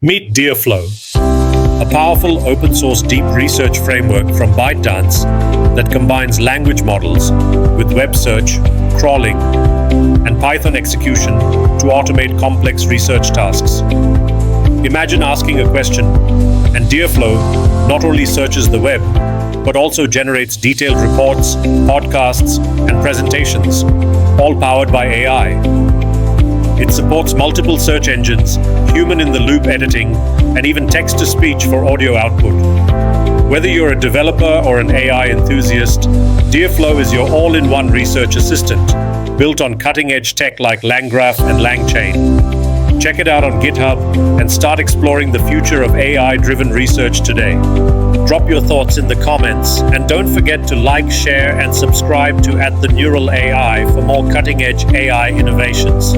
Meet DeerFlow, a powerful open-source deep research framework from ByteDance that combines language models with web search, crawling, and Python execution to automate complex research tasks. Imagine asking a question, and DeerFlow not only searches the web, but also generates detailed reports, podcasts, and presentations, all powered by AI. It supports multiple search engines, human-in-the-loop editing, and even text-to-speech for audio output. Whether you're a developer or an AI enthusiast, DeerFlow is your all-in-one research assistant, built on cutting-edge tech like LangGraph and langchain. Check it out on GitHub and start exploring the future of AI-driven research today. Drop your thoughts in the comments, and don't forget to like, share, and subscribe to @TheNeuralAI for more cutting-edge AI innovations.